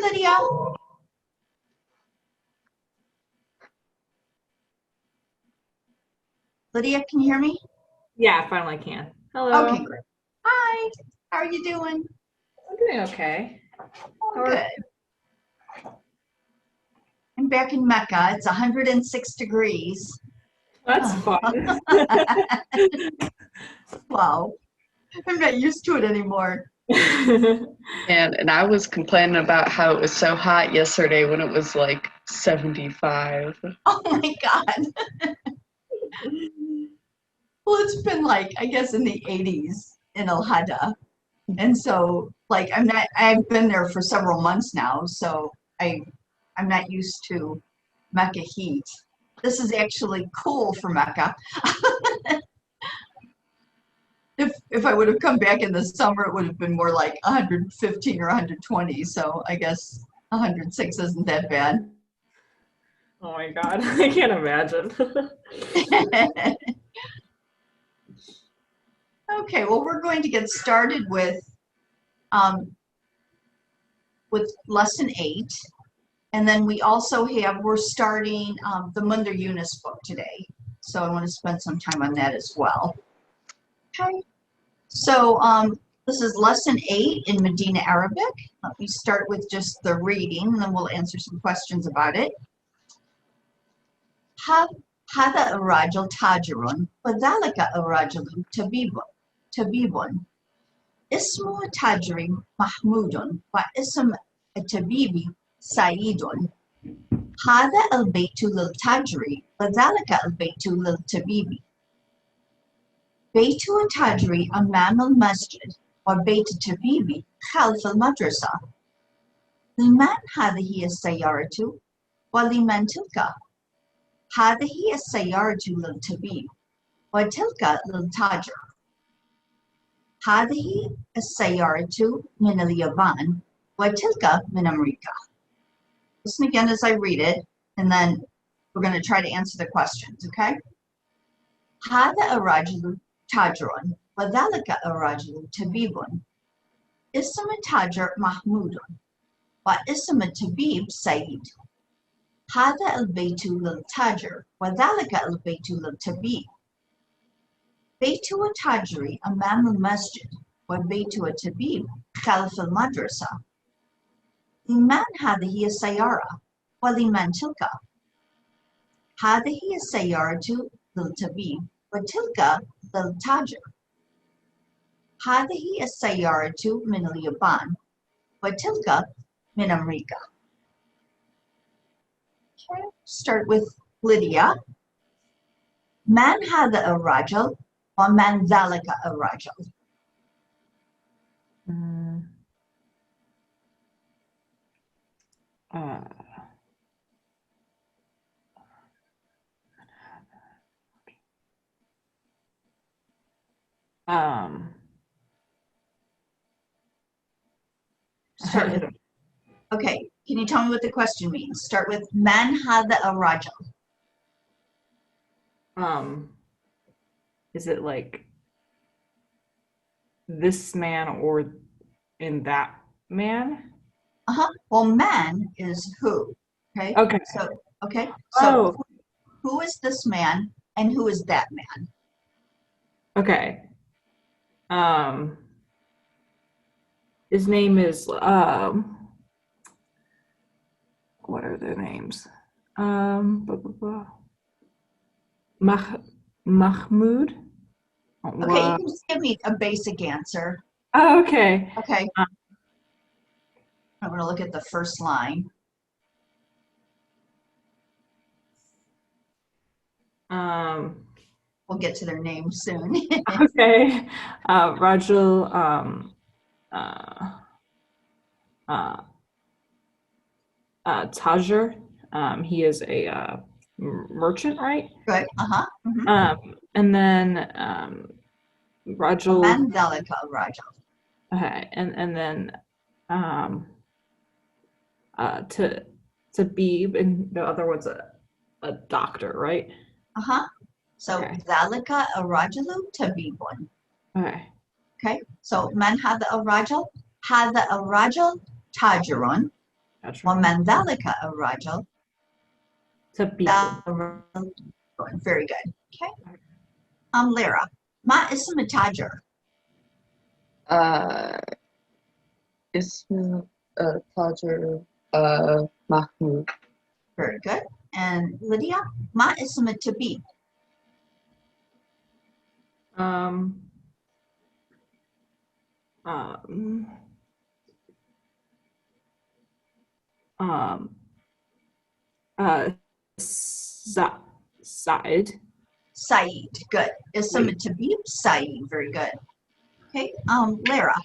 Hi, Lydia. Lydia, can you hear me? Yeah, I finally can. Hello. Okay, great. Hi, how are you doing? I'm doing okay. Oh, good. I'm back in Mecca. It's 106 degrees. That's Oh, fun. wow. I'm not used to it anymore. And I was complaining about how it was so hot yesterday when it was like 75. Oh my God. Well, it's been like, I guess in the 80s in Al Hada. And so like I've been there for several months now, so I'm not used to Mecca heat. This is actually cool for Mecca. If I would have come back in the summer, it would have been more like 115 or 120. So I guess 106 isn't that bad. Oh my God, I can't imagine. Okay, well, we're going to get started um, with lesson 8. And then we also we're starting the Munder Yunus book today. So I want to spend some time on that as well. Okay. So this is lesson 8 in Medina Arabic. Let me start with just the reading, and then we'll answer some questions about it. هذا الرجل تاجر وذلك الرجل طبيب اسمه تاجر محمود واسم الطبيب سعيد هذا البيت للتاجر وذلك البيت للطبيب بيت التاجر أمام المسجد وبيت الطبيب خلف المدرسة لمن هذه السيارة ولمن تلك هذه السيارة للطبيب وتلك للتاجر هذه السيارة من اليابان وتلك من أمريكا. Listen again as I read it, and then we're going to try to answer the questions, okay? هذا الرجل تاجر وذلك الرجل طبيب اسم التاجر محمود واسم الطبيب سعيد هذا البيت للتاجر وذلك البيت للطبيب بيت التاجر أمام المسجد وبيت الطبيب خلف المدرسة لمن هذه السيارة ولمن تلك هذه السيارة للطبيب وتلك للتاجر هذه السيارة من اليابان وتلك من أمريكا. Okay, start with Lydia. من هذا الرجل ومن ذلك الرجل؟ Start with, okay, can you tell me what the question means? Start with من هذا الرجل. Is it like this man or in that man? Well, man is who, okay? Okay. So who is this man and who is that man? Okay. His name is what are their names? Mahmoud. Okay, you can just give me a basic answer. Oh, okay. Okay. I'm going to look at the first line. We'll get to their names soon. Okay. Rajul Tajir. He is a merchant, right? Good. And then Rajul. Mandalika Rajul. Okay, and then to Beeb, and the other one's a doctor, right? So okay. Zalika Arajulu Tabibun. Okay. So man hada arajal tajirun Gotcha. ومن ذلك الرجل طبيب. that الرجل very good. Okay. Lyra, ما اسم التاجر? اسم تاجر محمود. Very good. And Lydia, ما اسم الطبيب? Um, um, um, Side. Saeed. Good. اسم الطبيب Saeed. Very good. Okay. Lyra,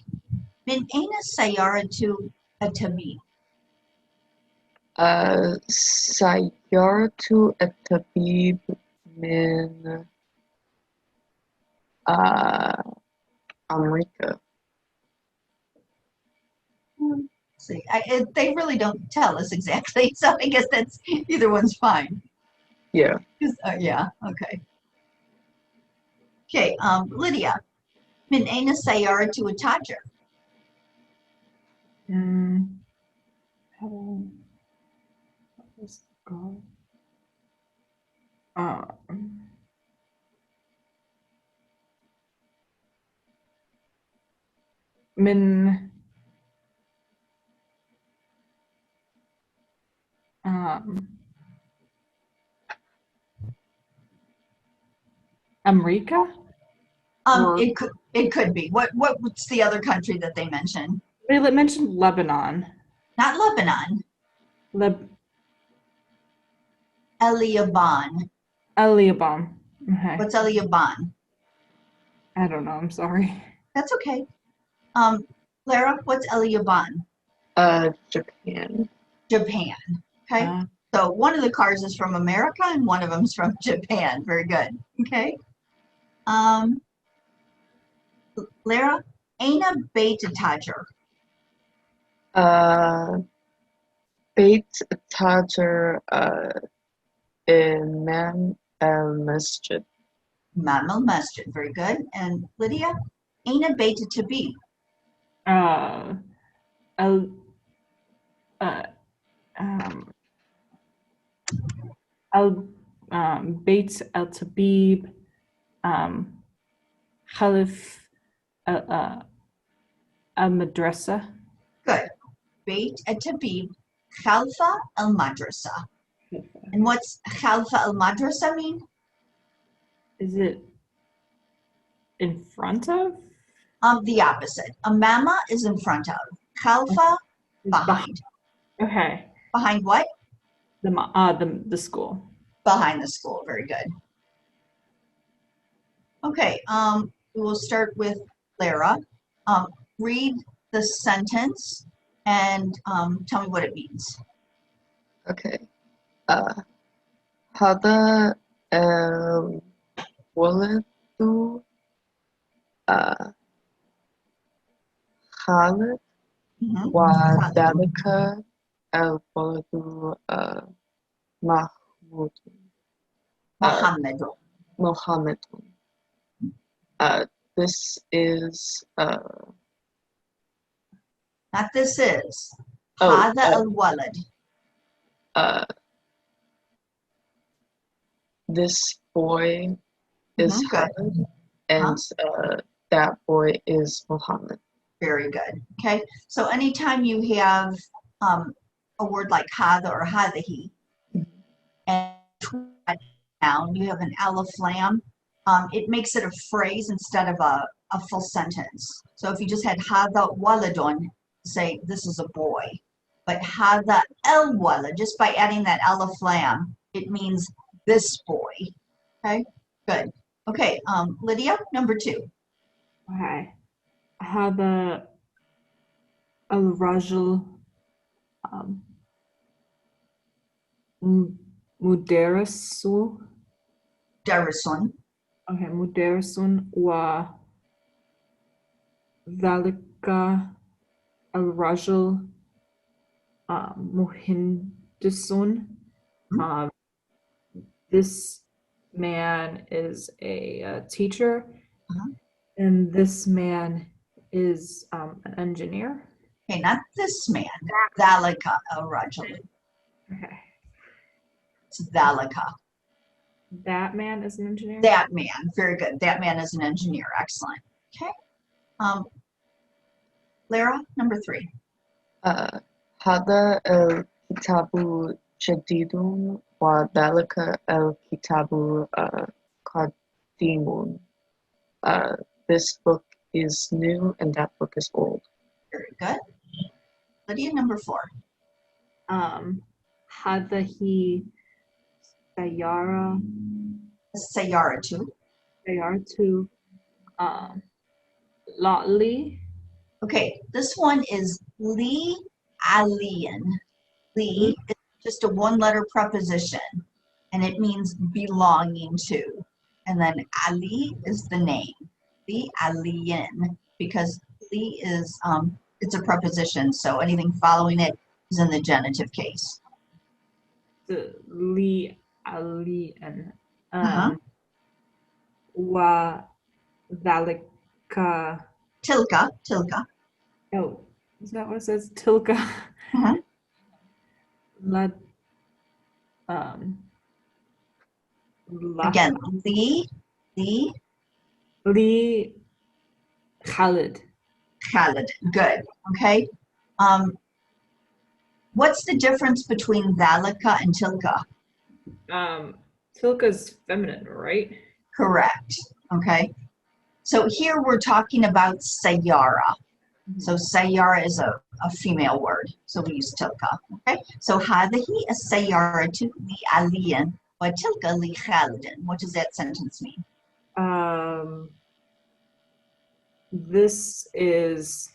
من أين سيارة الطبيب? سيارة الطبيب من أمريكا. See, they really don't tell us exactly, so I guess that's either one's fine. Yeah. Yeah. Okay. Okay. Lydia, من أين سيارة التاجر? Let's go. من America? Or- It could be. What's the other country that they mentioned? They mentioned Lebanon. Not Lebanon. Eliaban. Eliaban. Okay. What's Eliaban? I don't know. I'm sorry. That's okay. Lara, what's Eliaban? Japan. Japan. Okay. So one of the cars is from America and one of them is from Japan. Very good. Okay. Lara, أين بيت التاجر? بيت التاجر إمام المسجد. إمام المسجد. Very good. And Lydia, أين بيت الطبيب? بيت الطبيب خلف المدرسة. Good. بيت الطبيب خلف المدرسة. And what's خلف المدرسة mean? Is it in front of? The opposite. Amama is in front of. Khalfa, behind. Okay. Behind what? The school. Behind the school. Very good. Okay. We will start with Lara. Read the sentence and tell me what it means. Okay. هذا الولد خالد وذلك الولد محمود. محمد. This is not this is. هذا الولد. This boy is Khalid, and that boy is Muhammad. Very good. Okay. So anytime you have a word like hada or hadahi, and down you have an alif lam, it makes it a phrase instead of a full sentence. So if you just had hada waladun, say this is a boy. But hada el walad, just by adding that alif lam, it means this boy. Okay, good. Okay, Lydia, number 2. Okay. هذا الرجل مدرس. Darasun. Okay, مدرس وذلك الرجل مهندس. This man is a teacher, and this man is an engineer. Okay, not this man. Dhalika Rajali. Okay. It's Dhalika. That man is an engineer? That man. Very good. That man is an engineer. Excellent. Okay. Lara, number 3. هذا الكتاب جديد وذلك الكتاب قديم. This book is new and that book is old. Very good. Lydia, number 4. هذه سيارة Sayaratu. سيارة لي. Okay, this one is Li Alian. Li is just a 1-letter preposition, and it means belonging to. And then Ali is the name. Li Alian, because Li is, it's a preposition, so anything following it is in the genitive case. لي عليا وذلك. Tilka. Oh, is that what it says? Tilka. Uh-huh. Again, Li Khalid. Khalid. Good. Okay. What's the difference between Dhalika and Tilka? Tilka's feminine, right? Correct. Okay. So here we're talking about Sayara. So Sayara is a female word. So we use Tilka. Okay. So Hadahi a Sayara to li Aliyan or Tilka li Khalidin. What does that sentence mean? This is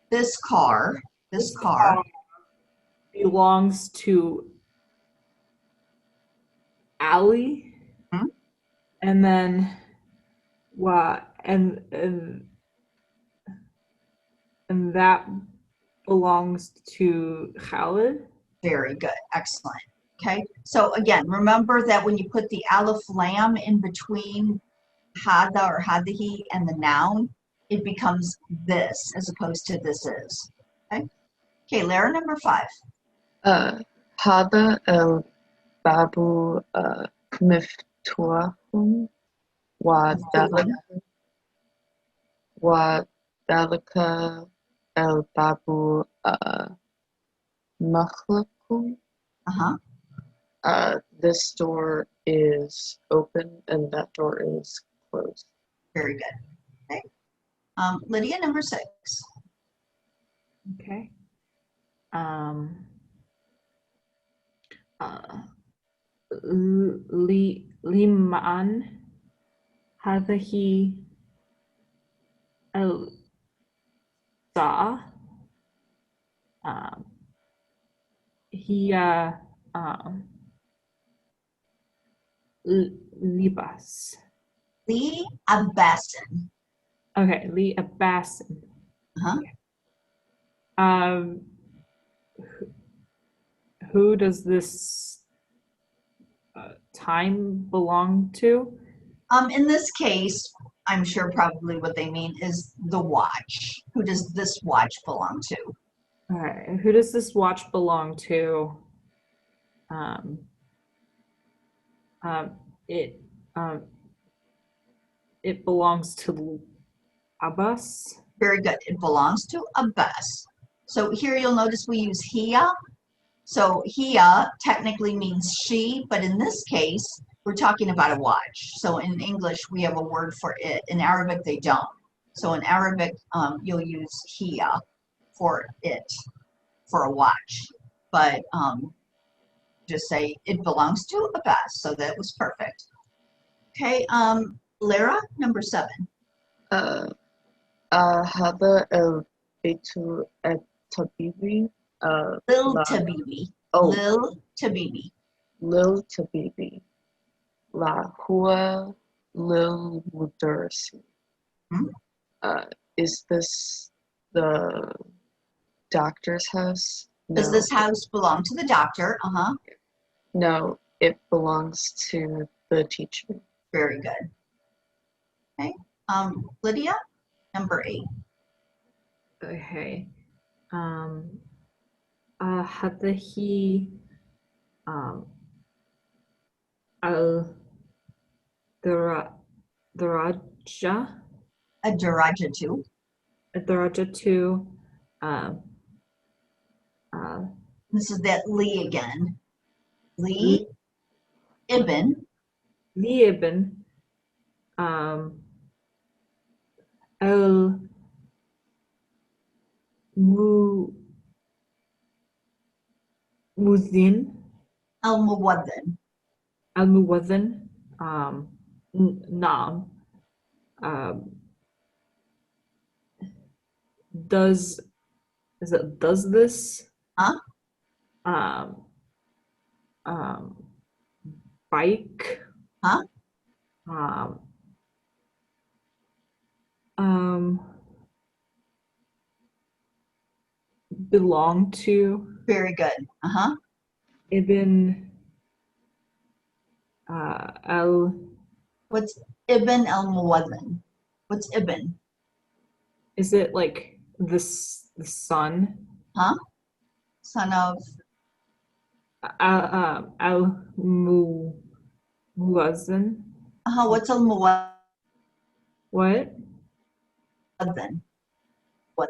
This car belongs to Ali. Hmm? And then what? And that belongs to Khalid. Very good. Excellent. Okay. So again, remember that when you put the alif lam in between hada or hadahi and the noun, it becomes this as opposed to this is. Okay. Okay, Lara, number 5. هذا الباب مفتوح وذلك الباب مغلق. This door is open and that door is closed. Very good. Okay. Lydia, number 6. Okay. لمن هذه الساعة هي لباس. Lee Abbasin. Okay, Lee Abbasin. Who does this time belong to? In this case, I'm sure probably what they mean is the watch. Who does this watch belong to? All right, who does this watch belong to? It belongs to Abbas. Very good. It belongs to Abbas. So here you'll notice we use hiya. So hiya technically means she, but in this case, we're talking about a watch. So in English, we have a word for it. In Arabic, they don't. So in Arabic, you'll use hiya for it, for a watch. But just say it belongs to Abbas. So that was perfect. Okay, Lara, number 7. هذا البيت الطبيبي. Lil Tabibi. Oh. Lil Tabibi. Lil Tabibi. La Hua Lil Mudarsi. Is this the doctor's house? No. Does this house belong to the doctor? No, it belongs to the teacher. Very good. Okay. Lydia, number 8. Okay. هذه الدرجة الدراجة. الدرجة um, This is that Li again. Li ibn لابن um, المؤذن al-Muwaddin. المؤذن نعم um, does this Huh? um, um, bike Huh? um, um, belong to Very good. Uh-huh. Ibn al What's Ibn al-Muwaddin? What's Ibn? is it like the son Huh? Son of al muazzin what's al-Muwaddin? what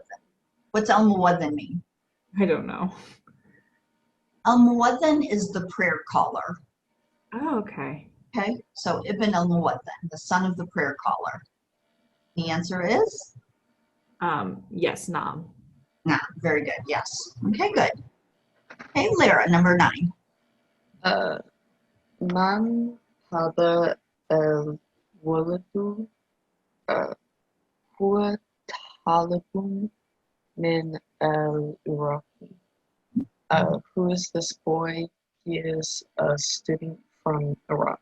What's al-Muwaddin mean? I don't know. Al-Muwaddin is the prayer caller. Oh, okay. Okay, so Ibn al-Muwaddin, the son of the prayer caller. The answer is? Yes, Nam. Nah, very good, yes. Okay, good. Okay, Lyra, number 9. من هذا الولد هو طالب من العراق. Who is this boy? He is a student from Iraq.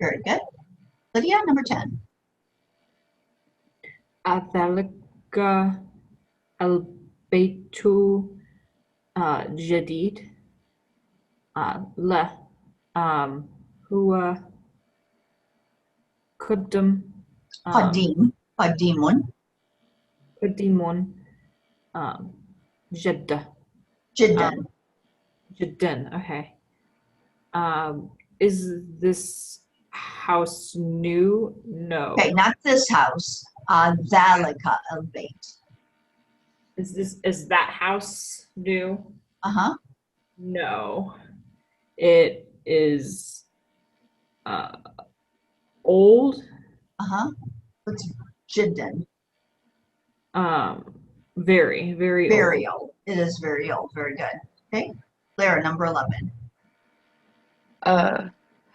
Very good. Lydia, number 10. أذلك البيت جديد لا هو قدم قديم قديم جدة جدا. جدا. Okay. Is this house new? No. Okay, not this house. ذلك البيت. Is that house new? Uh-huh. No. It is old. Uh-huh. What's جدا? Very, very old. Very old. It is very old. Very good. Okay. Lyra, number 11.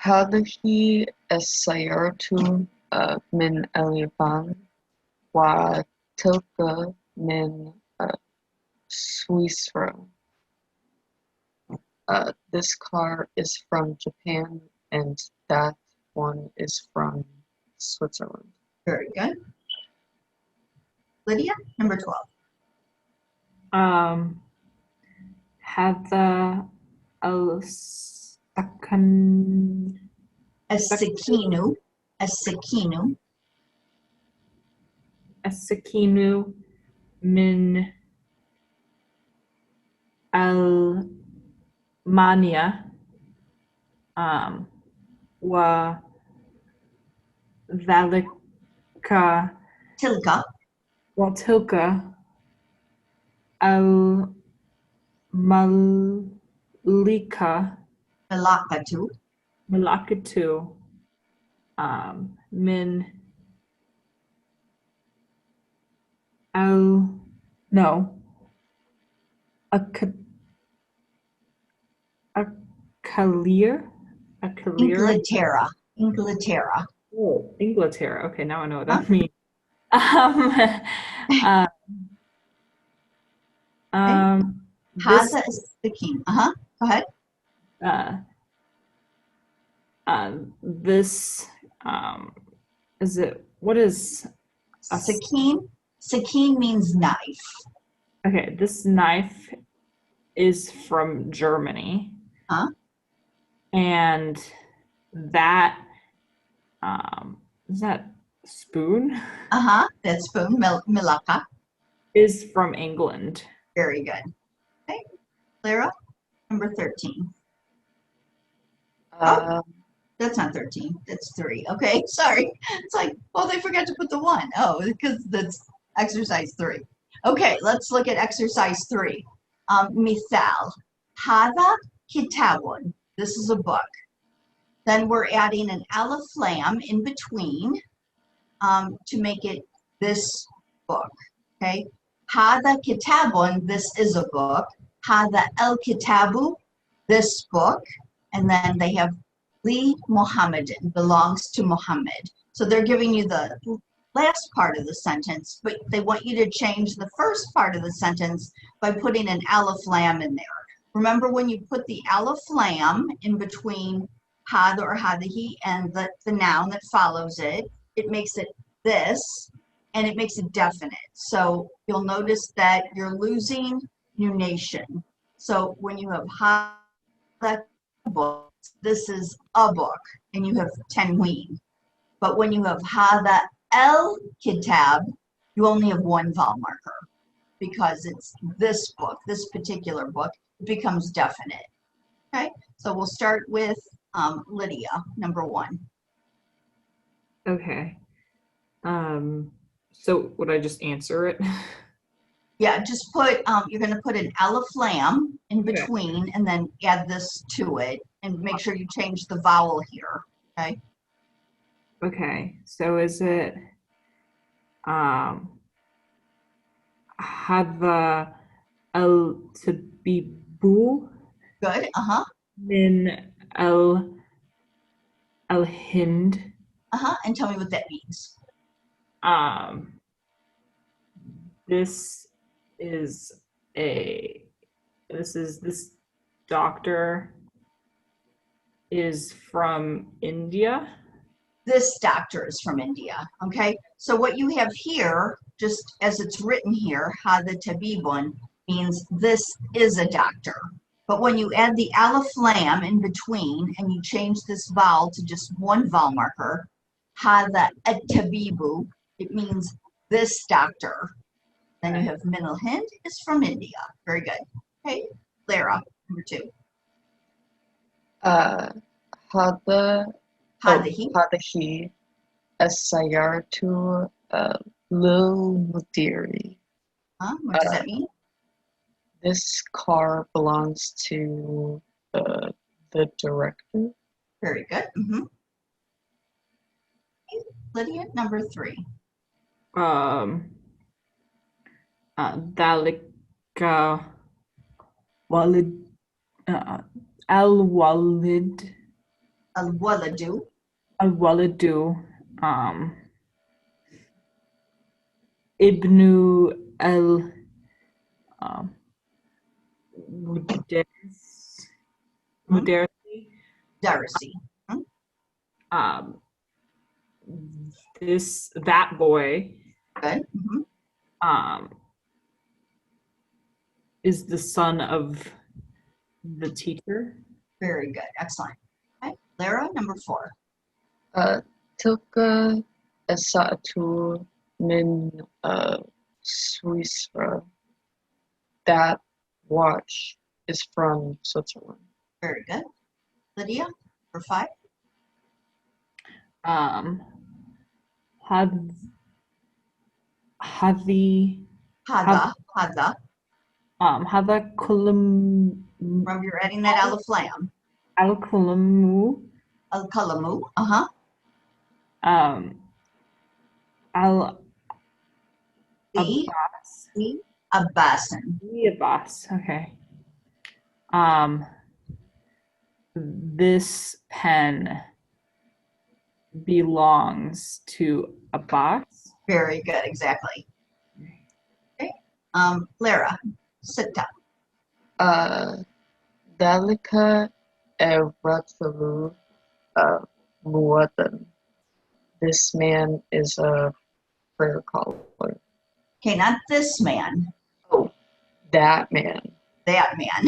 هذه السيارة من اليابان وتلك من سويسرا. This car is from Japan and that one is from Switzerland. Very good. Lydia, number 12. هذا السكن السكينو السكين من ألمانيا وذلك تلك وتلك الملكة ملكة من أكالير Inglaterra. Oh, Inglaterra. Okay, now I know what Huh? that means. This هذا السكين. Uh-huh. Go ahead. This is it? What is a Sakin. Sakin means knife. okay? This knife is from Germany. Huh? And that is that spoon? That spoon, milaka. Is from England. Very good. Okay, Clara, number 13. Uh, That's not 13. That's 3. Okay, sorry. It's like, oh, they forgot to put the 1. Oh, because that's exercise 3. Okay, let's look at exercise 3. Mithal. Hada kitabun. This is a book. Then we're adding an alif lam in between to make it this book. Okay. Hada kitabun. This is a book. Hada el kitabu. This book. And then they have Li Muhammadin, belongs to Muhammad. So they're giving you the last part of the sentence, but they want you to change the first part of the sentence by putting an alif lam in there. Remember, when you put the alif lam in between hada or hadahi and the noun that follows it, it makes it this, and it makes it definite. So you'll notice that you're losing nunation. So when you have hada book, this is a book, and you have tanween. But when you have hada el kitab, you only have one vowel marker because it's this book, this particular book. It becomes definite. Okay, so we'll start with Lydia, number 1. Okay. So would I just answer it? Yeah, just put, you're going to put an alif lam in Okay. between and then add this to it and make sure you change the vowel here. Okay. Okay. So is it Hava al Tabibu Good. min al Hind? And tell me what that means. This doctor is from India. This doctor is from India. Okay. So what you have here, just as it's written here, hada tabibun, means this is a doctor. But when you add the alif lam in between and you change this vowel to just one vowel marker, hada tabibu, it means this doctor. Then you have Min al Hind is from India. Very good. Okay, Lara, number 2. Hada Hadahi. Hadahi Asayartu Lil Mudiri. What does that mean? This car belongs to the director. Very good. Okay, Lydia, number 3. Dalika Walid Al Walid Al-waladu. Al Walidu Ibnu Al Mudarsi. Darcy. That boy Good. is the son of the teacher. Very good. Excellent. Okay, Lara, number 4. Tilka Asatu Min Suisra. That watch is from Switzerland. Very good. Lydia, number 5. Hadi Hada. Hada Kulam Remember, you're adding that alif lam. Al Kulamu Al-kalamu. Al The Abbas. Abbasan. The Abbas. Okay. This pen belongs to Abbas. Very good. Exactly. Okay. Lara, sit down. Dalika Erathalu Muatan. This man is a prayer caller. Okay, not this man. Oh, that man. That man.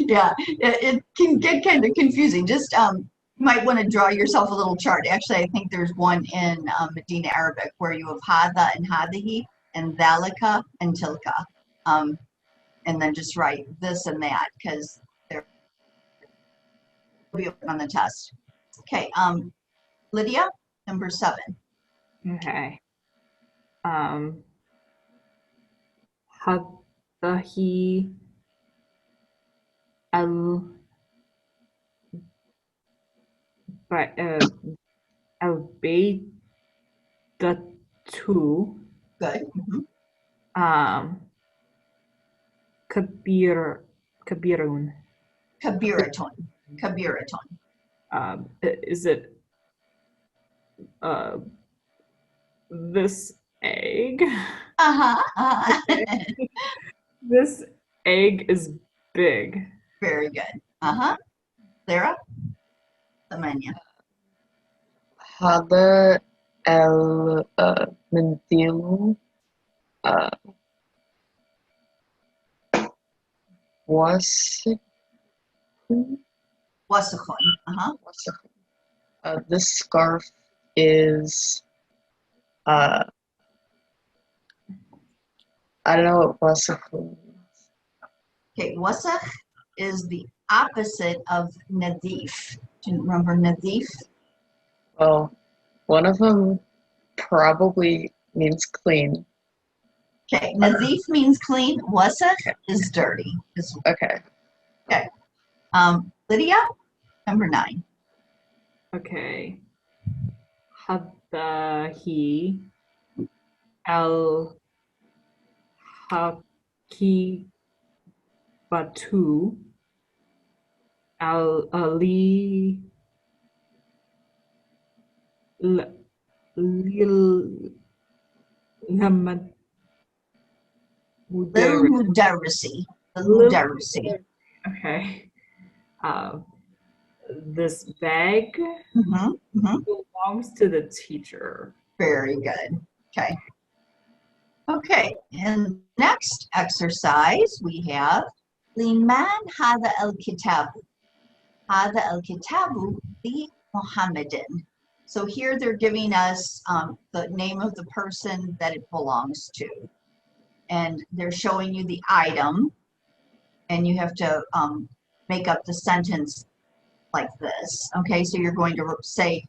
Yeah, it can get kind of confusing. Just you might want to draw yourself a little chart. Actually, I think there's one in Medina Arabic where you have hada and hadahi, and dhalika and tilka. And then just write this and that because they'll be on the test. Okay, Lydia, number 7. Okay. Hadahi al al-baydatu Good. kabirun. Kabiratun. Kabiratun. Is it this egg? Uh-huh. This egg is big. Very good. Uh-huh. Sarah? Samanya. هذا المنديل واسع. Wasakhun. Uh-huh. This scarf is I don't know what wasakh means. Okay, wasakh is the opposite of nadif. Do you remember nadif? Well, one of them probably means clean. Okay, nadif means clean. Wasakh is dirty. Okay. Lydia, number 9. Okay. Hadahi al hakibatu al ali lil lamad Lil Mudarrisi. Lil Mudarrisi. Okay. This bag belongs to the teacher. Very good. Okay. Okay, and next exercise we have Liman Hada el Kitabu. Hada el Kitabu li Muhammadin. So here they're giving us the name of the person that it belongs to. And they're showing you the item, and you have to make up the sentence like this. Okay, so you're going to say,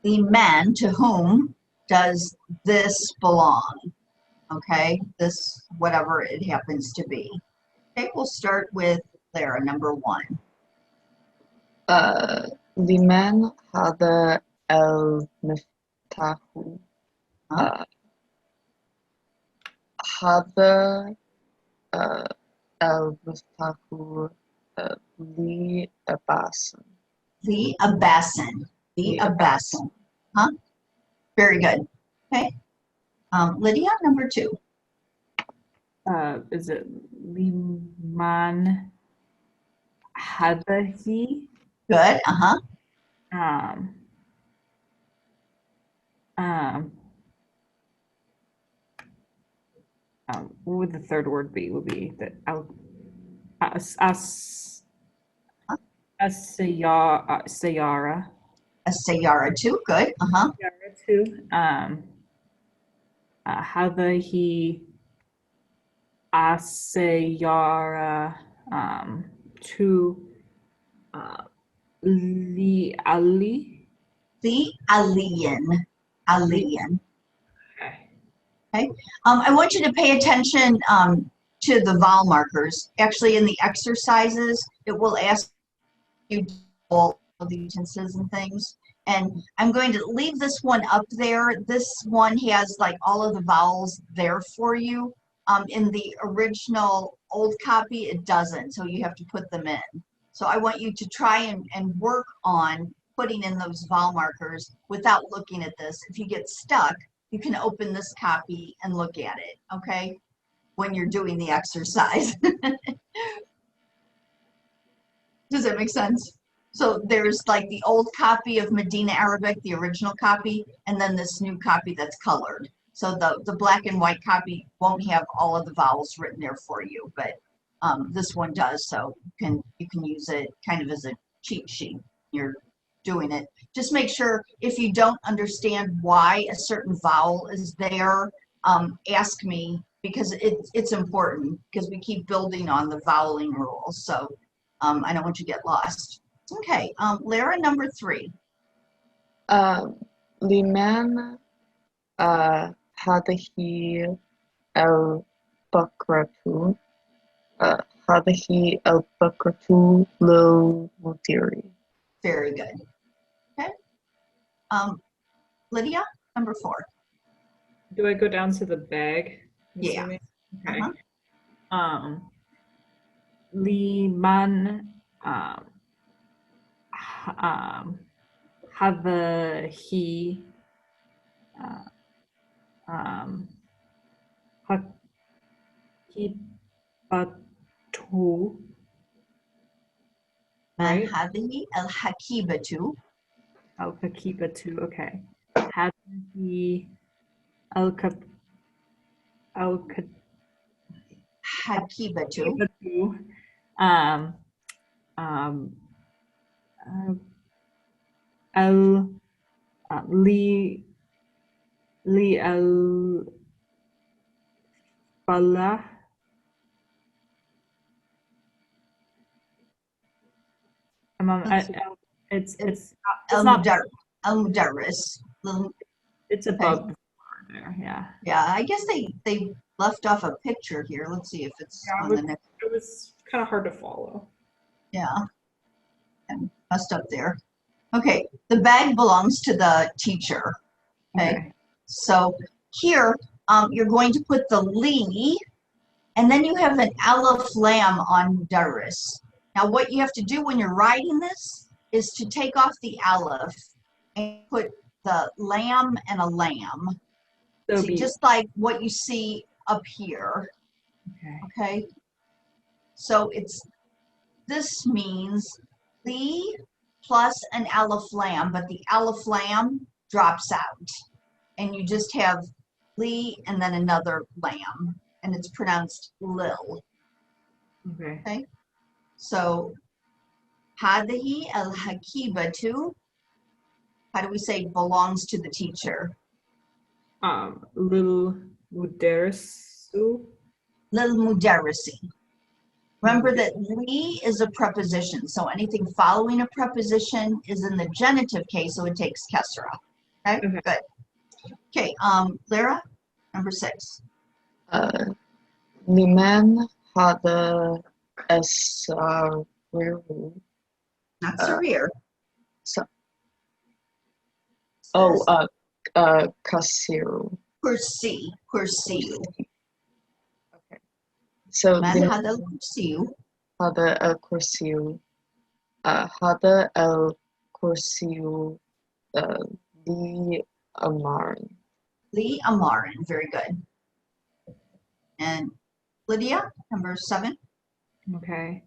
the man to whom does this belong? Okay, this, whatever it happens to be. Okay, we'll start with Clara, number 1. لمن هذا المفتاح؟ هذا المفتاح لأباسم. The Abbasin. The Abbasin. Huh? Very good. Okay. Lydia, number 2. Is it Liman Hadahi? Good. Uh-huh. What would the third word be? Would be the Sayara. A Sayara 2. Good. Uh-huh. Sayara too. Hadahi Asayara to Li Ali. The Aliyan. Aliyan. Okay. I want you to pay attention to the vowel markers. Actually, in the exercises, it will ask you all of the sentences and things. And I'm going to leave this one up there. This one has like all of the vowels there for you. In the original old copy, it doesn't, so you have to put them in. So I want you to try and work on putting in those vowel markers without looking at this. If you get stuck, you can open this copy and look at it, okay? When you're doing the exercise. Does that make sense? So there's like the old copy of Medina Arabic, the original copy, and then this new copy that's colored. So the black and white copy won't have all of the vowels written there for you, but this one does, so you can use it kind of as a cheat sheet. You're doing it. Just make sure if you don't understand why a certain vowel is there, ask me because it's important because we keep building on the voweling rules. So I don't want you to get lost. Okay, Lara, number 3. لمن هذه البقرة هذه البقرة للمدير. Very good. Okay. Lydia, number 4. Do I go down to the bag? I'm Yeah. assuming? Okay. Uh-huh. Liman هذه حقيبته And right? هذه الحكيبة. الحقيبة okay. هذه الكب حكيبة. um ال لي الفلاح it's not المدرس. it's above the bar there, yeah. Yeah, I guess they left off a picture here. Let's see if it's on the next. It was kind of hard to follow. Yeah, and messed up there. Okay, the bag belongs to the teacher. Okay, so here you're going to put the li, and then you have an aleph lam on mudarris. Now, what you have to do when you're writing this is to take off the aleph and put the lam and a lamb. So See, just like what you see up here. Okay. So this means li plus an aleph lam, but the aleph lam drops out, and you just have li and then another lamb, and it's pronounced lil. Okay. So هذه الحكيبة, how do we say belongs to the teacher? Lil mudarrisu. Lil mudarrisi. Remember that li is a preposition, so anything following a preposition is in the genitive case, so it takes kesra. Okay, good. Okay, Lara, number 6. لمن هذا السرير. Not Sarir. كثير. Kursi. Okay. So من هذا الكرسي. هذا الكرسي. هذا الكرسي لأمارن. Li Amarin, very good. And Lydia, number 7. Okay.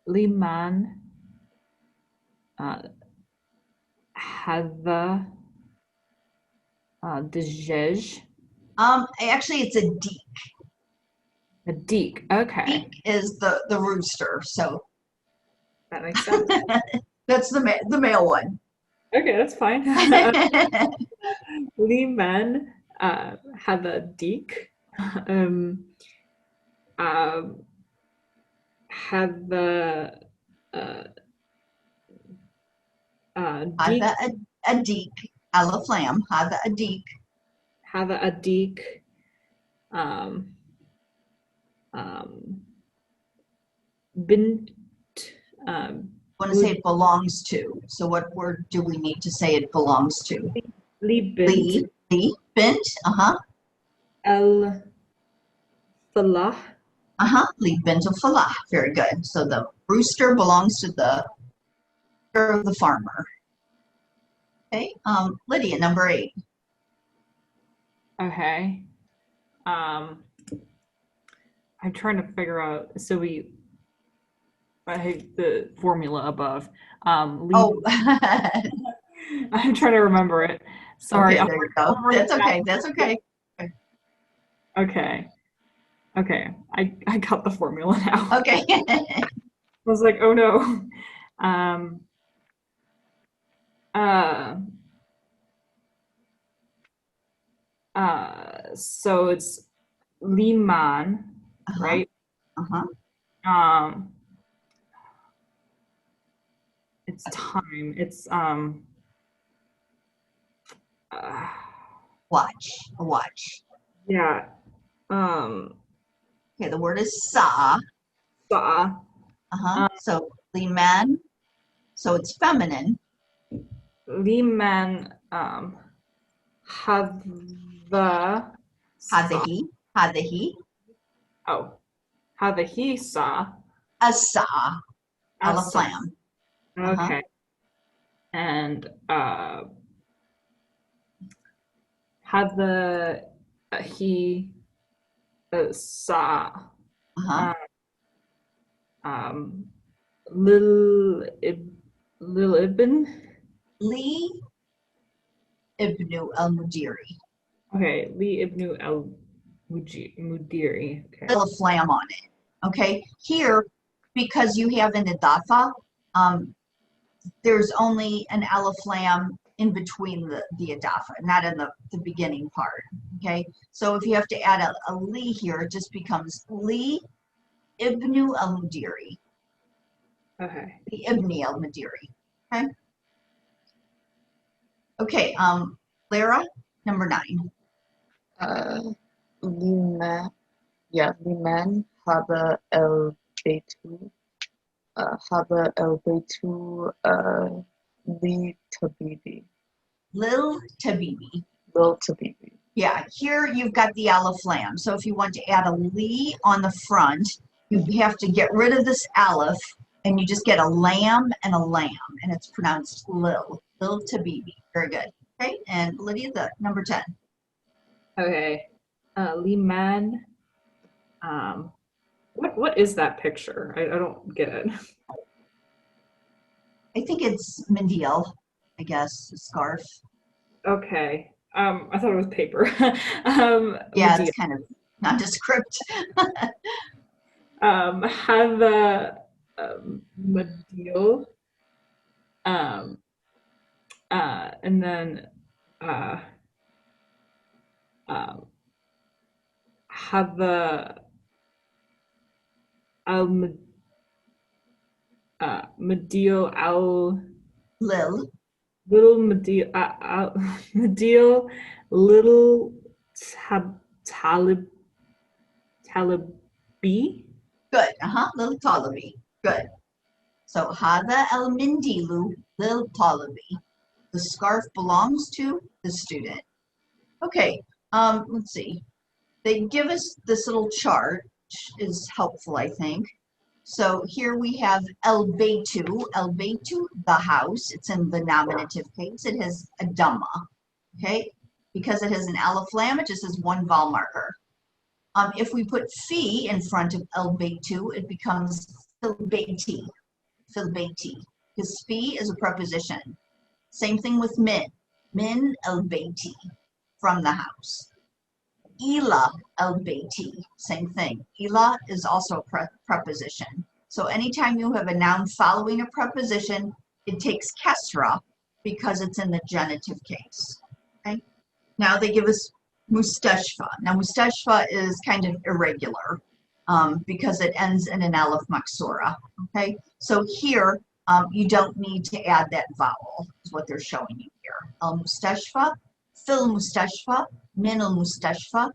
Liman هذا دجاج. Actually, it's a deek. A deek. Okay. Deek is the rooster, so That makes sense. that's the male one. Okay, that's fine. Liman هذا deek. هذا هذا a deek. Aleph lam. هذا a deek. هذا a deek. Bint. Want to say it belongs to. So what word do we need to say it belongs to? Li bint. Li bint. El falah. Li bint al falah. Very good. So the rooster belongs to the farmer. Okay. Lydia, number 8. Okay. I'm trying to figure out. So I hate the formula above. I'm trying to remember it. Sorry. Okay, there you go. That's okay. That's okay. Okay. I got the formula now. Okay. I was like, oh no. So it's Liman, Uh-huh. right? Uh-huh. It's time. It's uh, Watch. A watch. yeah. Um, Okay, the word is sa. Sa. Uh-huh. So liman. So it's feminine. Liman have the Hadahi. Hadahi. oh have he saw Asa. asa. Alaflam. Uh-huh. Okay. And have the he saw Uh-huh. uh, um Lil Lil Ibn. Li ibnu al-Mudiri. Okay, Li Ibn al Mudiri. Okay. Alaflam on it. Okay. Here, because you have an idafa, there's only an alif-lam in between the idafa, not in the beginning part. Okay, so if you have to add a li here, it just becomes li ibnu al-Mudiri, Okay. the ibni al-Mudiri. Okay. Okay. Lara, number 9. Liman, yeah, Liman haba el beitu, haba el beitu, li tabibi, Lil tabibi. lil tabibi. Yeah, here you've got the aleph lam. So if you want to add a li on the front, you have to get rid of this aleph and you just get a lamb and a lamb, and it's pronounced lil. Lil tabibi. Very good. Okay, and Lydia, the number 10. Okay. Liman. What is that picture? I don't get it. I think it's Mendil, I guess, a scarf. Okay. I thought it was paper. Yeah, Medea. it's kind of nondescript. Have the Medea. And then um, have the al Medea al Lil. little Medea Medea little Talib Talibi. Good. Lil Talibi. Good. So Hada el Mindilu Lil Talibi. The scarf belongs to the student. Okay, let's see. They give us this little chart, which is helpful, I think. So here we have El Beitu, the house. It's in the nominative case. It has a Dhamma, okay? Because it has an aleph lam, it just has one vowel marker. If we put fi in front of El Beitu, it becomes Fil Beiti, because fi is a preposition. Same thing with min El Beiti, from the house. Ila el Beiti, same thing. Ila is also a preposition. So anytime you have a noun following a preposition, it takes kesra because it's in the genitive case. Okay. Now they give us mustashfa. Now mustashfa is kind of irregular because it ends in an aleph maksura. Okay. So here you don't need to add that vowel, is what they're showing you here. Al mustashfa, fil mustashfa, min al mustashfa,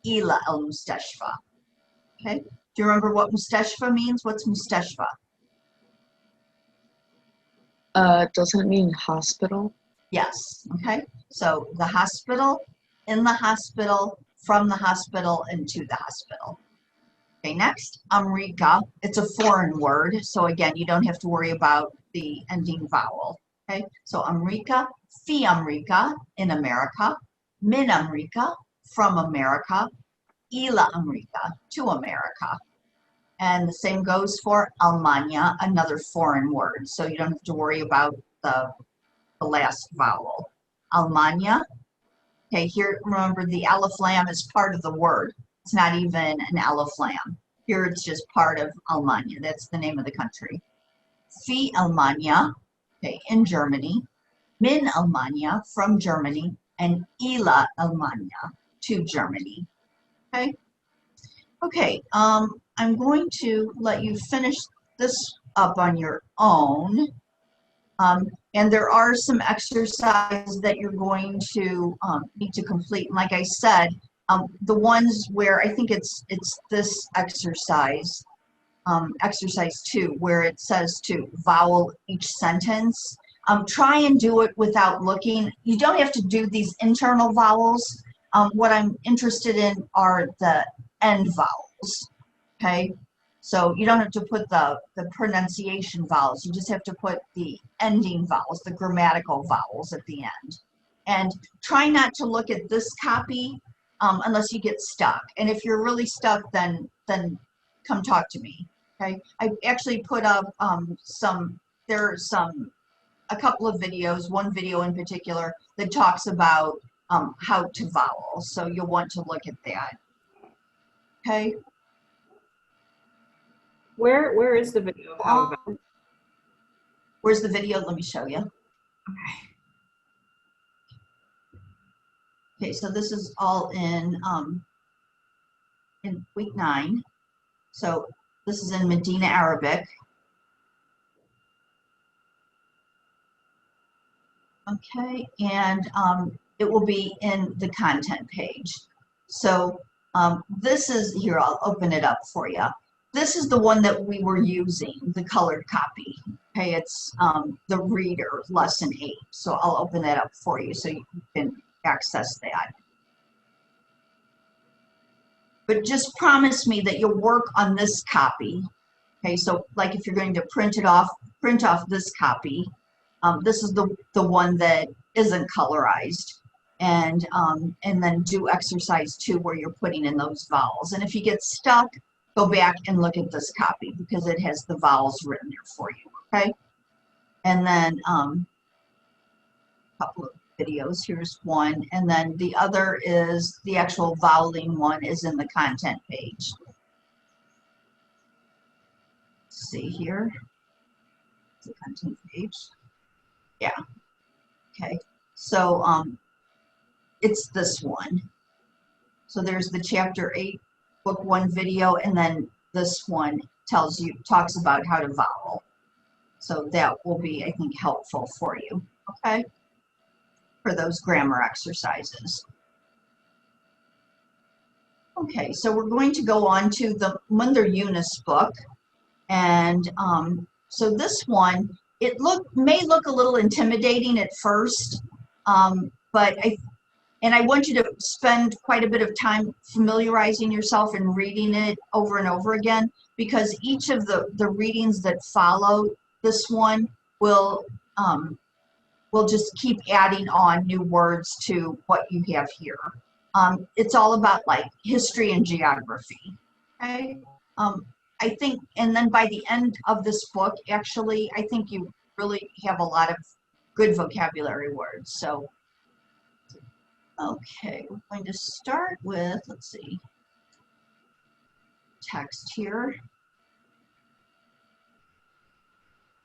ila al mustashfa. Okay, do you remember what mustashfa means? What's mustashfa? Doesn't it mean hospital? Yes. Okay, so the hospital, in the hospital, from the hospital, and to the hospital. Okay, next, Amrika. It's a foreign word, so again, you don't have to worry about the ending vowel. Okay, so Amrika, fi Amrika, in America, min Amrika, from America, ila Amrika, to America. And the same goes for Almanya, another foreign word, so you don't have to worry about the last vowel. Almanya. Okay, here, remember the aleph lam is part of the word. It's not even an aleph lam. Here it's just part of Almanya. That's the name of the country. Fi Almanya, okay, in Germany. Min Almanya, from Germany. And ila Almanya, to Germany. Okay. Okay. I'm going to let you finish this up on your own. And there are some exercises that you're going to need to complete. And like I said, the ones where I think it's this exercise, exercise 2, where it says to vowel each sentence. Try and do it without looking. You don't have to do these internal vowels. What I'm interested in are the end vowels. Okay. So you don't have to put the pronunciation vowels. You just have to put the ending vowels, the grammatical vowels at the end. And try not to look at this copy unless you get stuck. And if you're really stuck, then come talk to me. Okay. I actually put up a couple of videos, one video in particular that talks about how to vowel. So you'll want to look at that. Okay. Where is the video of how to vowel? Where's the video? Let me show you. Okay. Okay, so this is all in week 9. So this is in Medina Arabic. Okay, and it will be in the content page. So this is, here, I'll open it up for you. This is the one that we were using, the colored copy. Okay, it's the reader, lesson 8. So I'll open that up for you so you can access that. But just promise me that you'll work on this copy. Okay, so like if you're going to print off this copy. This is the one that isn't colorized. And then do exercise 2 where you're putting in those vowels. And if you get stuck, go back and look at this copy because it has the vowels written there for you, okay? And then a couple of videos, here's one, and then the other is the actual voweling one is in the content page. Let's see here, the content page. Yeah, okay, so it's this one. So there's the chapter 8 book 1 video, and then this one talks about how to vowel. So that will be, I think, helpful for you, okay, for those grammar exercises. Okay, so we're going to go on to the Munder Yunus book, and so this one, it may look a little intimidating at first, but I want you to spend quite a bit of time familiarizing yourself and reading it over and over again, because each of the readings that follow this one will just keep adding on new words to what you have here. It's all about like history and geography. Okay. I think, and then by the end of this book, actually, I think you really have a lot of good vocabulary words. So, okay, we're going to start with, let's see, text here.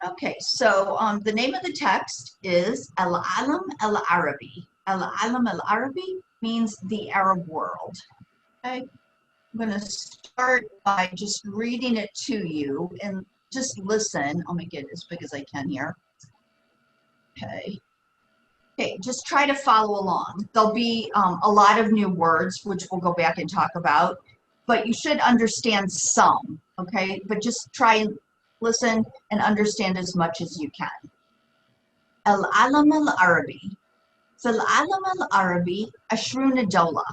Okay, so the name of the text is Al-Alam Al-Arabi. Al-Alam Al-Arabi means the Arab world. Okay, I'm going to start by just reading it to you and just listen. I'll make it as big as I can here. Okay. Okay, just try to follow along. There'll be a lot of new words, which we'll go back and talk about, but you should understand some, okay? But just try and listen and understand as much as you can. Al-Alam Al-Arabi. في العالم العربي 20 دولة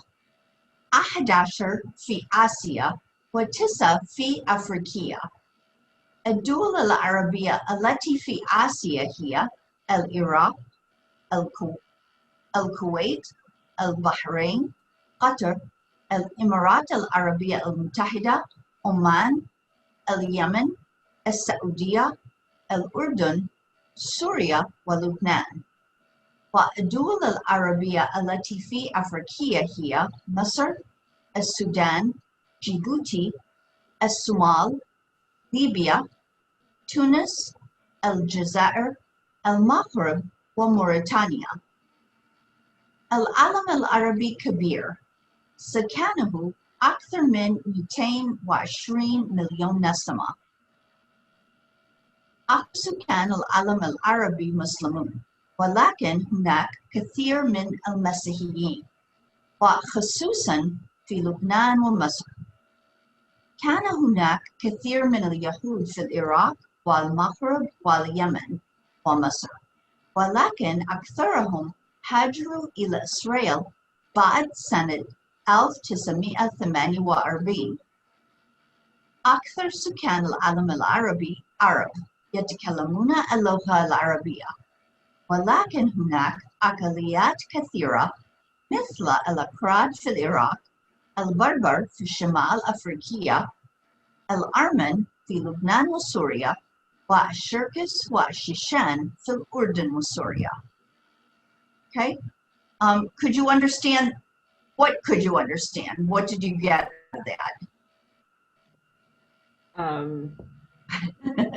11 في آسيا و9 في أفريقيا. الدول العربية التي في آسيا هي العراق، الكويت، البحرين، قطر، الإمارات العربية المتحدة، عمان، اليمن، السعودية، الأردن، سوريا ولبنان. والدول العربية التي في أفريقيا هي مصر، السودان، جيبوتي، الصومال، ليبيا، تونس، الجزائر، المغرب وموريتانيا. العالم العربي كبير سكانه أكثر من 220 مليون نسمة. أكثر سكان العالم العربي مسلمون، ولكن هناك كثير من المسيحيين، وخصوصا في لبنان ومصر. كان هناك كثير من اليهود في العراق والمغرب واليمن ومصر، ولكن أكثرهم هاجروا إلى إسرائيل بعد سنة 1948. أكثر سكان العالم العربي عرب يتكلمون اللغة العربية، ولكن هناك أقليات كثيرة مثل الأكراد في العراق، البربر في شمال أفريقيا، الأرمن في لبنان وسوريا، والشركس والشيشان في الأردن وسوريا. Okay, could you understand? What could you understand? What did you get out of that?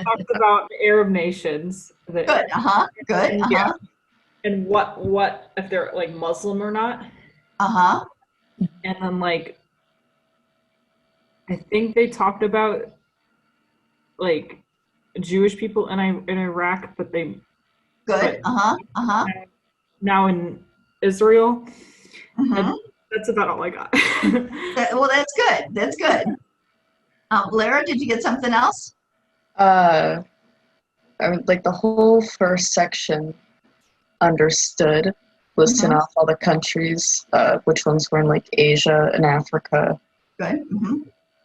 Talked about the Arab nations. That, Good. Good. Yeah. And what if they're like Muslim or not? And then like I think they talked about like Jewish people in Iraq, but they Good. Now in Israel. And that's about all I got. Well, that's good. That's good. Lara, did you get something else? Like the whole first section understood, listing off all the countries, which ones were in like Asia and Africa. Good.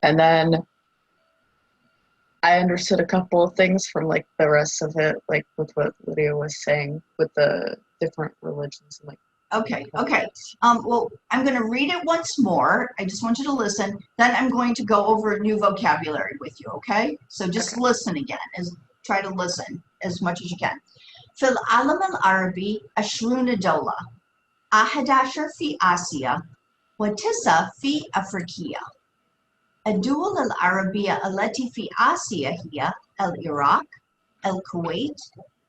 And then I understood a couple of things from like the rest of it, like with what Lydia was saying with the different religions and like. Okay. Well, I'm going to read it once more. I just want you to listen. Then I'm going to go over new vocabulary with you, okay? So just listen again. Try to listen as much as you can. في العالم العربي 20 دولة، 11 في آسيا و9 في أفريقيا. الدول العربية التي في آسيا هي العراق، الكويت،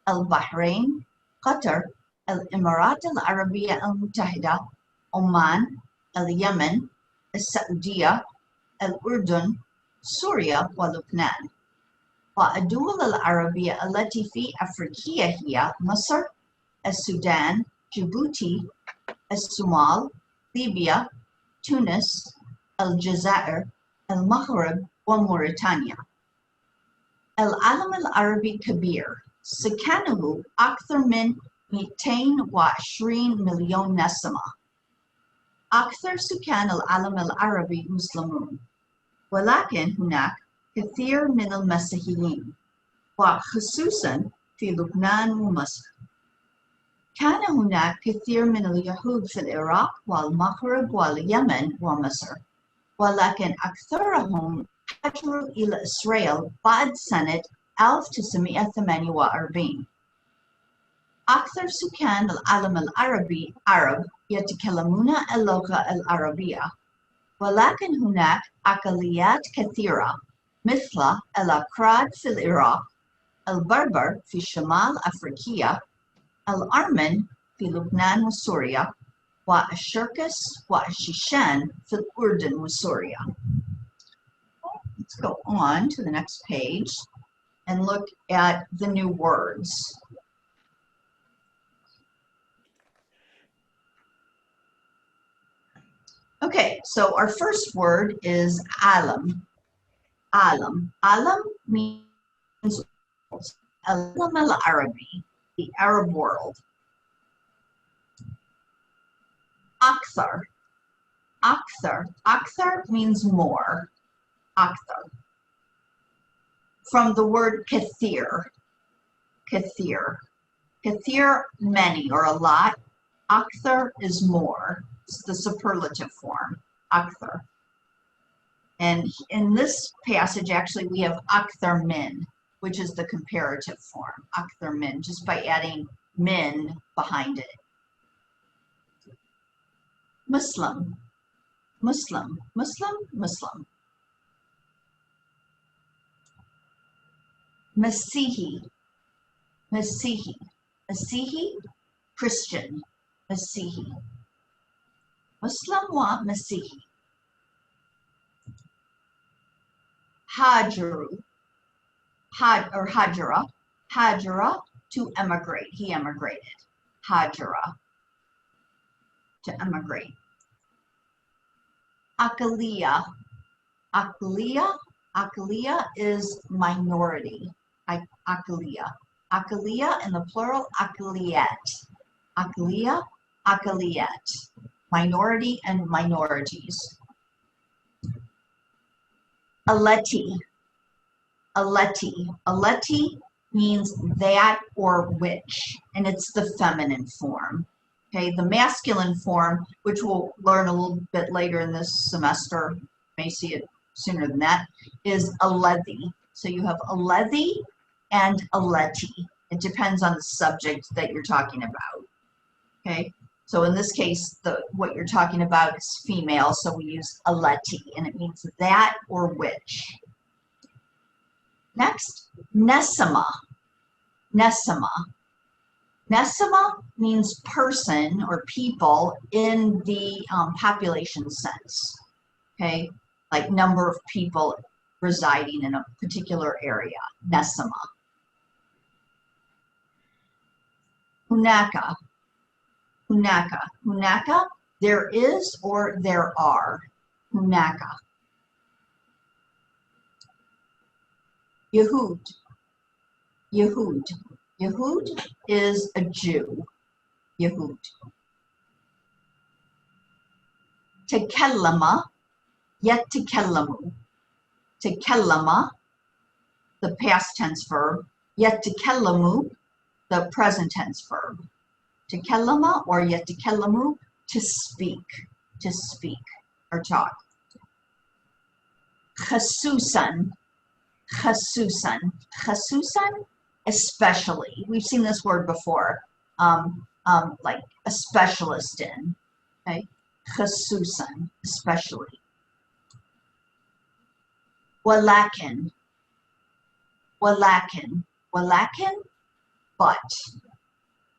البحرين، قطر، الإمارات العربية المتحدة، عمان، اليمن، السعودية، الأردن، سوريا ولبنان. والدول العربية التي في أفريقيا هي مصر، السودان، جيبوتي، الصومال، ليبيا، تونس، الجزائر، المغرب وموريتانيا. العالم العربي كبير، سكانه أكثر من 220 مليون نسمة. أكثر سكان العالم العربي مسلمون، ولكن هناك كثير من المسيحيين، وخصوصا في لبنان ومصر. كان هناك كثير من اليهود في العراق والمغرب واليمن ومصر، ولكن أكثرهم هاجروا إلى إسرائيل بعد سنة 1948. أكثر سكان العالم العربي عرب يتكلمون اللغة العربية، ولكن هناك أقليات كثيرة مثل الأكراد في العراق، البربر في شمال أفريقيا، الأرمن في لبنان وسوريا، والشركس والشيشان في الأردن وسوريا. Let's go on to the next page and look at the new words. Okay, so our first word is alam. Alam. Alam means Alam al-Arabi, the Arab world. Akthar. Akthar. Akthar means more. Akthar. From the word kathir. Kathir. Kathir, many or a lot. Akthar is more. It's the superlative form. Akthar. And in this passage, actually, we have akthar min, which is the comparative form. Akthar min, just by adding min behind it. Muslim. Muslim. Muslim. Muslim. Masihi. Masihi. Masihi, Christian. Masihi. Muslim wa Masihi. Hajaru, Hajara, to emigrate. He emigrated. Hajara, to emigrate. Aqliya, Aqliya is minority. Aqliya. Aqliya in the plural, Aqliyat. Aqliya, Aqliyat. Minority and minorities. Aleti. Aleti means that or which, and it's the feminine form. Okay, the masculine form, which we'll learn a little bit later in this semester, may see it sooner than that, is aledi. So you have aledi and aleti. It depends on the subject that you're talking about. Okay, so in this case, what you're talking about is female, so we use aleti, and it means that or which. Next, nesima. Nesima. Nesima means person or people in the population sense, okay? Like number of people residing in a particular area, nesima. Hunaka. Hunaka, there is or there are. Hunaka. Yehud. Yehud is a Jew. Yehud. Tekellama, yetekallamu. Tekellama, the past tense verb. Yetekallamu, the present tense verb. Tekellama or yetekallamu, to speak or talk. Chasusan, especially. We've seen this word before, like a specialist in, okay? Chasusan, especially. Walakin, but,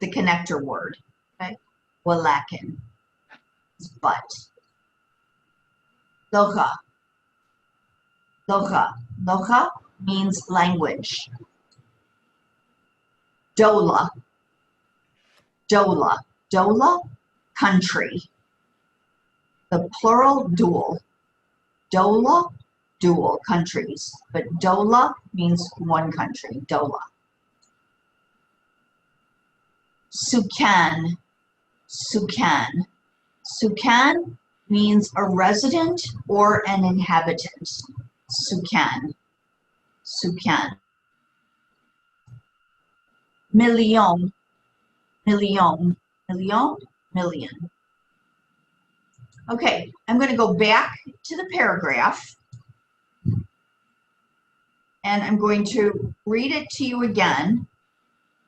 the connector word, okay? Walakin, but. Locha means language. Dola, country. The plural, dual. Dola, dual, countries. But dola means one country, dola. Sukan means a resident or an inhabitant. Sukan. Million. Okay, I'm going to go back to the paragraph and I'm going to read it to you again.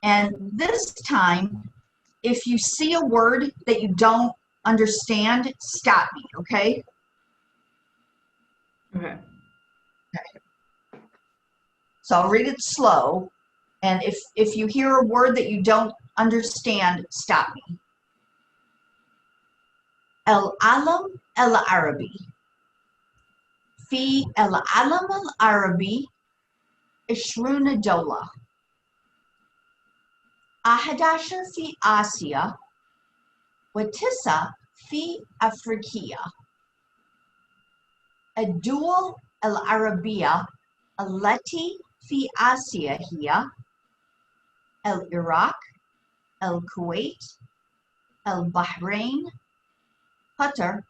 And this time, if you see a word that you don't understand, stop me, okay? Okay. So I'll read it slow, and if you hear a word that you don't understand, stop me. العالم العربي. في العالم العربي 20 دولة. 11 في آسيا و9 في أفريقيا. الدول العربية التي في آسيا هي العراق، الكويت، البحرين، قطر،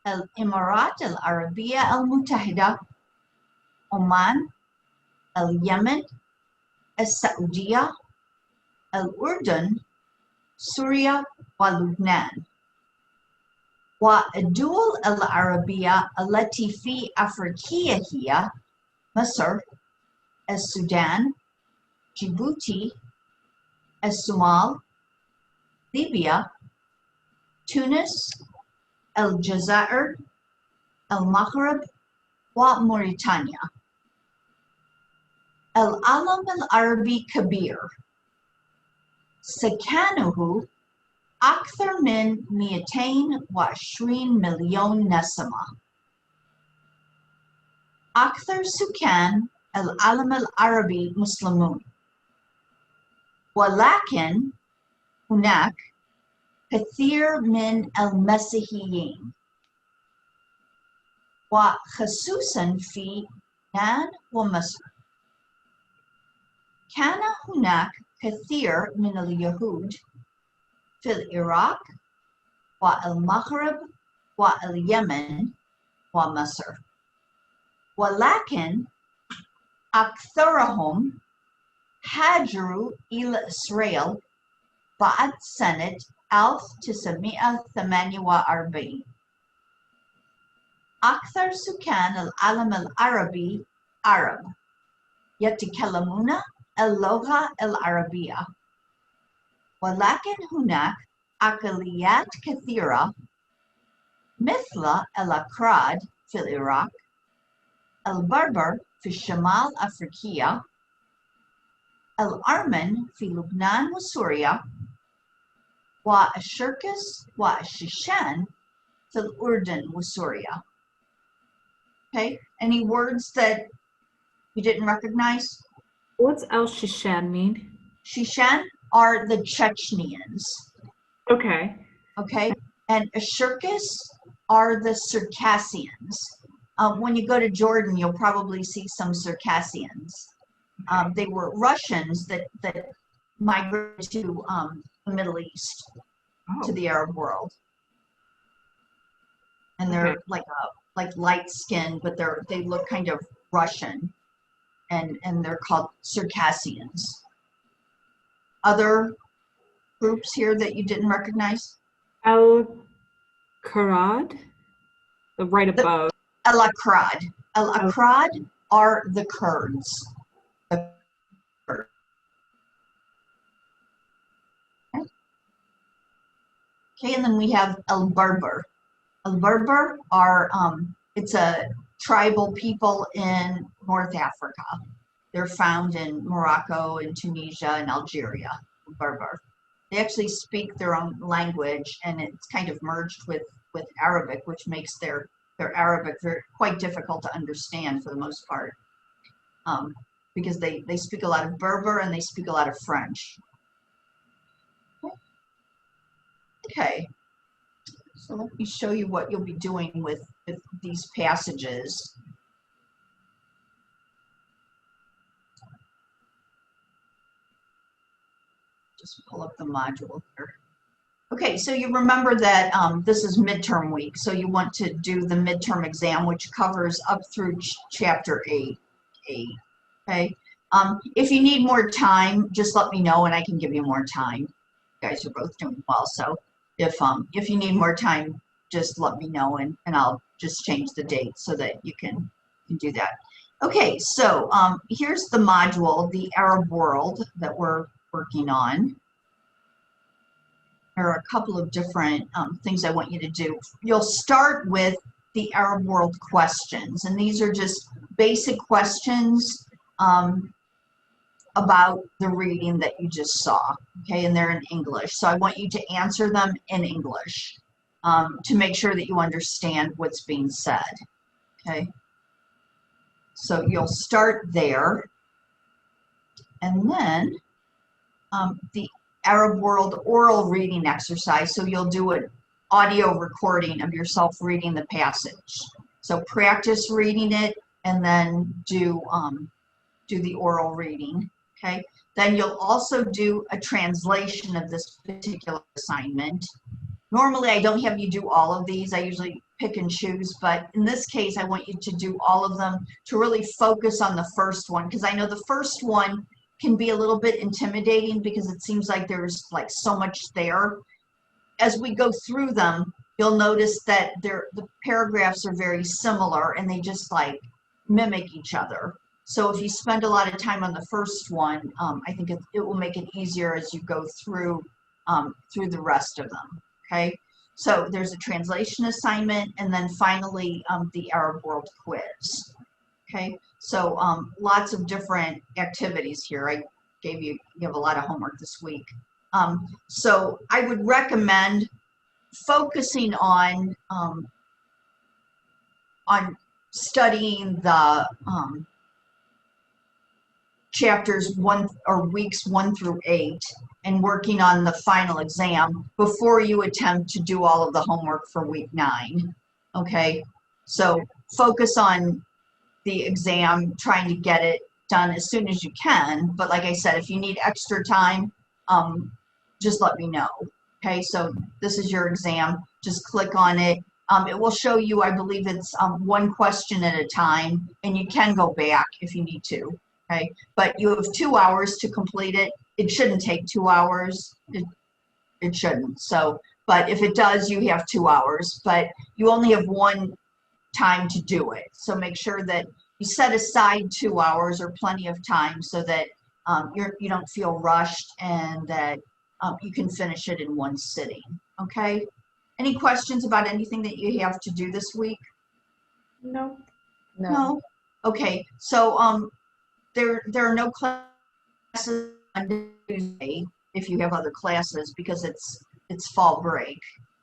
الإمارات العربية المتحدة، عمان، اليمن، السعودية، الأردن، سوريا ولبنان. والدول العربية التي في أفريقيا هي مصر، السودان، جيبوتي، الصومال، ليبيا، تونس، الجزائر، المغرب وموريتانيا. العالم العربي كبير. سكانه أكثر من 220 مليون نسمة. أكثر سكان العالم العربي مسلمون، ولكن هناك كثير من المسيحيين، وخصوصا في لبنان ومصر. كان هناك كثير من اليهود في العراق والمغرب واليمن ومصر، ولكن أكثرهم هاجروا إلى إسرائيل بعد سنة 1948. أكثر سكان العالم العربي عرب يتكلمون اللغة العربية، ولكن هناك أقليات كثيرة مثل الأكراد في العراق، البربر في شمال أفريقيا، الأرمن في لبنان وسوريا، والشركس والشيشان في الأردن وسوريا. Okay, any words that you didn't recognize? What's al-Shishan mean? Shishan are the Chechens. Okay. Okay, and Ashurkis are the Circassians. When you go to Jordan, you'll probably see some Circassians. They were Russians that migrated to the Middle East, to the Arab world. And they're like light skinned, but they look kind of Russian, and they're called Circassians. Other groups here that you didn't recognize? Al-Karad, right above. Al-Akrad. Al-Akrad are the Kurds. Okay, and then we have Al-Berber. Al-Berber are, it's a tribal people in North Africa. They're found in Morocco and Tunisia and Algeria, Berber. They actually speak their own language, and it's kind of merged with Arabic, which makes their Arabic quite difficult to understand for the most part, because they speak a lot of Berber and they speak a lot of French. Okay, so let me show you what you'll be doing with these passages. Just pull up the module here. Okay, so you remember that this is midterm week, so you want to do the midterm exam, which covers up through chapter 8. Okay, if you need more time, just let me know and I can give you more time. You guys are both doing well, so if you need more time, just let me know and I'll just change the date so that you can do that. Okay, so here's the module, the Arab world, that we're working on. There are a couple of different things I want you to do. You'll start with the Arab world questions, and these are just basic questions about the reading that you just saw, okay, and they're in English. So I want you to answer them in English to make sure that you understand what's being said, okay? So you'll start there, and then the Arab world oral reading exercise. So you'll do an audio recording of yourself reading the passage. So practice reading it and then do the oral reading, okay? Then you'll also do a translation of this particular assignment. Normally I don't have you do all of these. I usually pick and choose, but in this case I want you to do all of them to really focus on the first one, because I know the first one can be a little bit intimidating because it seems like there's like so much there. As we go through them, you'll notice that the paragraphs are very similar and they just like mimic each other. So if you spend a lot of time on the first one, I think it will make it easier as you go through the rest of them, okay? So there's a translation assignment, and then finally the Arab world quiz. Okay, so lots of different activities here. I gave you have a lot of homework this week. So I would recommend focusing on studying the chapters weeks 1 through 8 and working on the final exam before you attempt to do all of the homework for week 9. Okay, so focus on the exam, trying to get it done as soon as you can. But like I said, if you need extra time, just let me know. Okay, so this is your exam. Just click on it. It will show you, I believe it's 1 question at a time, and you can go back if you need to. Okay, but you have 2 hours to complete it. It shouldn't take 2 hours. It shouldn't. So, but if it does, you have 2 hours. But you only have 1 time to do it. So make sure that you set aside 2 hours or plenty of time so that you don't feel rushed and that you can finish it in 1 sitting. Okay. Any questions about anything that you have to do this week? No. No. Okay. So there are no classes on Tuesday if you have other classes because it's fall break.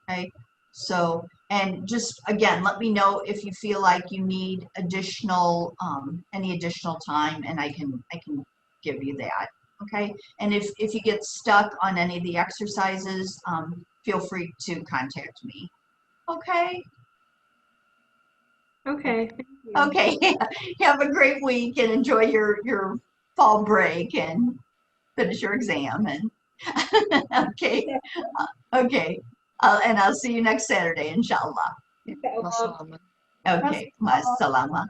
Okay. So, and just again, let me know if you feel like you need additional any additional time, and I can give you that. Okay. And if you get stuck on any of the exercises, feel free to contact me. Okay. Okay. Okay. Have a great week and enjoy your fall break and finish your exam. And okay. Okay. And I'll see you next Saturday, inshallah. Masalama. Okay. Masalama.